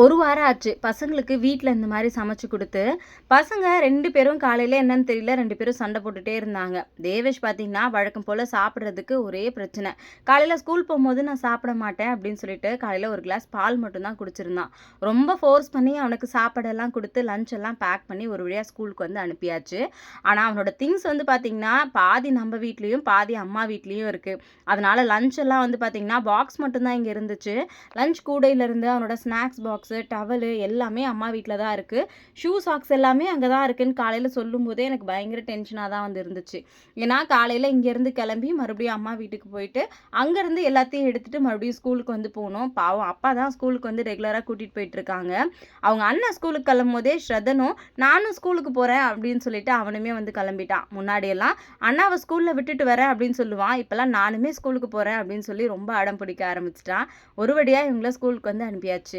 1 வாரம் ஆச்சு. பசங்களுக்கு வீட்ல இந்த மாரி சமைச்சு குடுத்து, பசங்க 2 பேரும் காலையில என்னன்னு தெரியல 2 பேரும் சண்டை போட்டுட்டே இருந்தாங்க. தேவேஷ் பார்த்தீங்கன்னா, வழக்கம் போல சாப்பிடுறதுக்கு ஒரே பிரச்சனை. காலையில ஸ்கூல் போம்போது நான் சாப்பிட மாட்டேன் அப்படின்னு சொல்லிட்டு, காலையில 1 கிளாஸ் பால் மட்டும் தான் குடிச்சிருந்தான். ரொம்ப ஃபோர்ஸ் பண்ணி அவனுக்கு சாப்பாடெல்லாம் குடுத்து, லஞ்ச் எல்லாம் பேக் பண்ணி ஒரு வழியா ஸ்கூலுக்கு வந்து அனுப்பியாச்சு. ஆனா, அவனோட திங்ஸ் வந்து பார்த்தீங்கன்னா, பாதி நம்ம வீட்லயும், பாதி அம்மா வீட்லயும் இருக்கு. அதனால லஞ்ச் எல்லாம் வந்து பார்த்தீங்கன்னா, பாக்ஸ் மட்டும் தான் இங்க இருந்துச்சு. லஞ்ச் கூடையிலேருந்து அவனோட ஸ்நாக்ஸ் பாக்ஸு, டவலு எல்லாமே அம்மா வீட்ல தான் இருக்கு. ஷூ, சாக்ஸ் எல்லாமே அங்க தான் இருக்குன்னு காலையில சொல்லும்போதே எனக்கு பயங்கர டென்ஷனா தான் வந்து இருந்துச்சு. ஏன்னா காலையில இங்கேருந்து கிளம்பி மறுபடியும் அம்மா வீட்டுக்கு போயிட்டு, அங்கேருந்து எல்லாத்தையும் எடுத்துட்டு மறுபடியும் ஸ்கூலுக்கு வந்து போணும். பாவம் அப்பா தான் ஸ்கூலுக்கு வந்து ரெகுலரா கூட்டிட்டு போயிட்டுருக்காங்க. அவங்க அண்ணன் ஸ்கூலுக்கு கிளம்பும்போதே ஸ்ரதனும், நானும் ஸ்கூலுக்கு போறேன் அப்படின்னு சொல்லிட்டு அவனுமே வந்து கிளம்பிட்டான். முன்னாடியெல்லாம் அண்ணாவ ஸ்கூல்ல விட்டுட்டு வரேன் அப்படின்னு சொல்லுவான். இப்பலாம் நானுமே ஸ்கூலுக்கு போறேன் அப்படின்னு சொல்லி ரொம்ப அடம் பிடிக்க ஆரம்பிச்சுட்டான். ஒரு வழியா இவங்கள ஸ்கூலுக்கு வந்து அனுப்பியாச்சு.